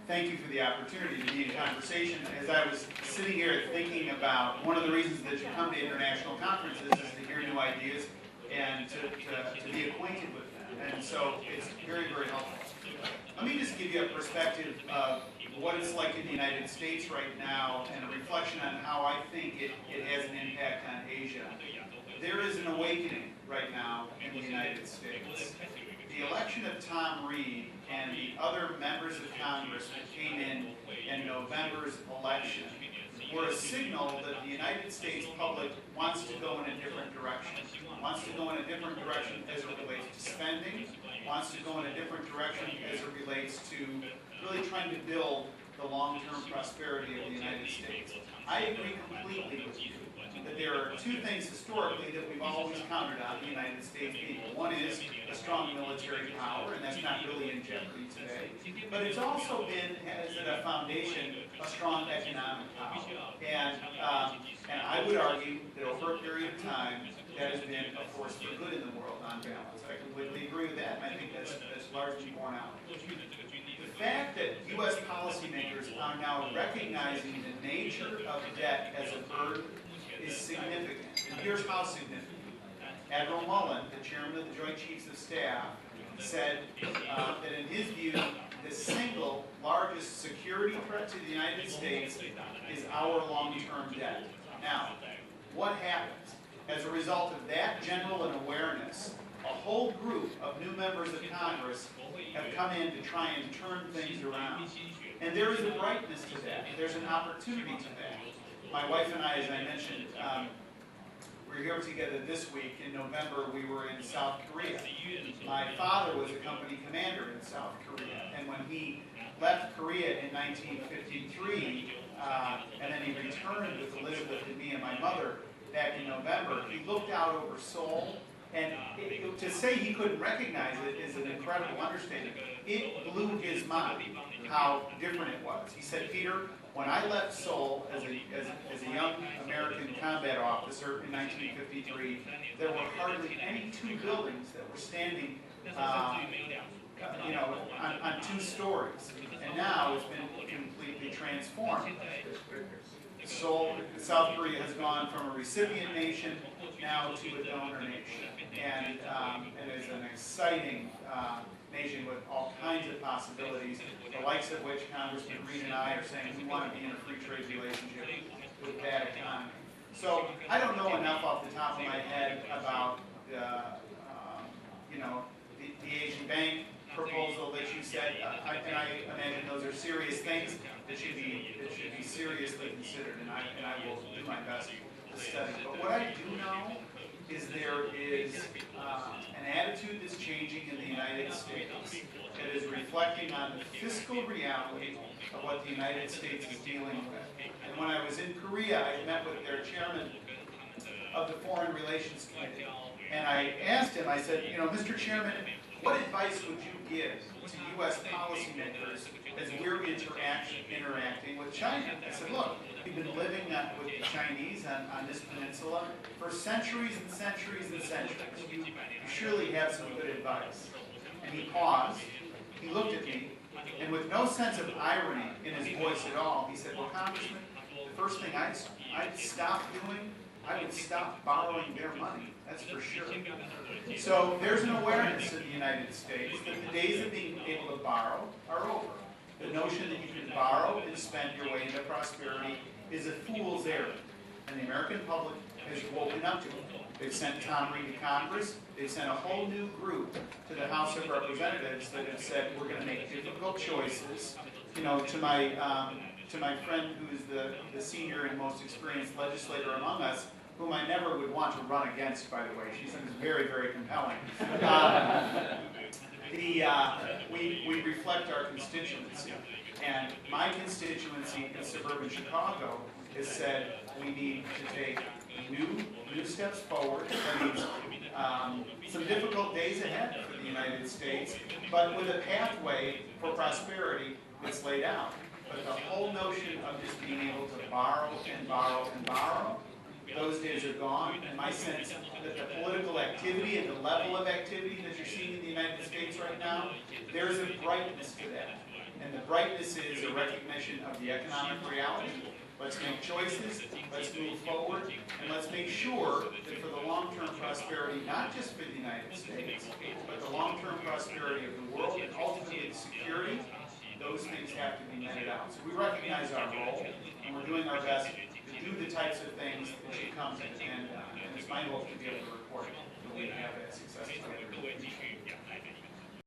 thank you for the opportunity to be in conversation. As I was sitting here thinking about one of the reasons that you come to international conferences is to hear new ideas and to be acquainted with them. And so it's very, very helpful. Let me just give you a perspective of what it's like in the United States right now and a reflection on how I think it has an impact on Asia. There is an awakening right now in the United States. The election of Tom Reed and the other members of Congress that came in November's election were a signal that the United States public wants to go in a different direction. Wants to go in a different direction as it relates to spending, wants to go in a different direction as it relates to really trying to build the long-term prosperity of the United States. I agree completely with you that there are two things historically that we've always counted on the United States people. One is a strong military power, and that's not really in jeopardy today. But it's also been, as a foundation, a strong economic power. And I would argue that over a period of time, that has been a force for good in the world on balance. I completely agree with that, and I think that's largely borne out. The fact that U.S. policymakers are now recognizing the nature of debt as a burden is significant. And here's how significant. Admiral Mullen, the chairman of the Joint Chiefs of Staff, said that in his view, the single largest security threat to the United States is our long-term debt. Now, what happens? As a result of that general awareness, a whole group of new members of Congress have come in to try and turn things around. And there is a brightness to that. There's an opportunity to that. My wife and I, as I mentioned, we're here together this week. In November, we were in South Korea. My father was a company commander in South Korea. And when he left Korea in 1953, and then he returned with Elizabeth and me and my mother back in November, he looked out over Seoul. And to say he couldn't recognize it is an incredible understatement. It blew his mind how different it was. He said, Peter, when I left Seoul as a young American combat officer in 1953, there were hardly any two buildings that were standing on two stories. And now it's been completely transformed. Seoul, South Korea has gone from a recipient nation now to a donor nation. And it is an exciting nation with all kinds of possibilities, the likes of which Congressman Reed and I are saying we want to be in a free trade relationship with that economy. So I don't know enough off the top of my head about the Asian Bank proposal that you said, and I imagine those are serious things that should be seriously considered, and I will do my best to study. But what I do know is there is an attitude that's changing in the United States that is reflecting on the fiscal reality of what the United States is dealing with. And when I was in Korea, I met with their chairman of the Foreign Relations Committee, and I asked him, I said, Mr. Chairman, what advice would you give to U.S. policymakers as we're interacting with China? I said, look, we've been living with the Chinese on this peninsula for centuries and centuries and centuries. You surely have some good advice. And he paused, he looked at me, and with no sense of irony in his voice at all, he said, well, Congressman, the first thing I'd stop doing, I would stop borrowing their money. That's for sure. So there's an awareness in the United States that the days of being able to borrow are over. The notion that you can borrow and spend your way into prosperity is a fool's errand. And the American public has woken up to it. They've sent Tom Reed to Congress. They've sent a whole new group to the House of Representatives that have said we're going to make difficult choices. To my friend who's the senior and most experienced legislator among us, whom I never would want to run against, by the way. She seems very, very compelling. We reflect our constituency. And my constituency in suburban Chicago has said we need to take new steps forward. That means some difficult days ahead for the United States, but with a pathway for prosperity that's laid out. But the whole notion of just being able to borrow and borrow and borrow, those days are gone. And my sense that the political activity and the level of activity that you're seeing in the United States right now, there's a brightness to that. And the brightness is a recognition of the economic reality. Let's make choices, let's move forward, and let's make sure that for the long-term prosperity, not just for the United States, but the long-term prosperity of the world and ultimately security, those things have to be netted out. So we recognize our role, and we're doing our best to do the types of things that should come to the end, and it's my hope to be able to report that we have that successfully.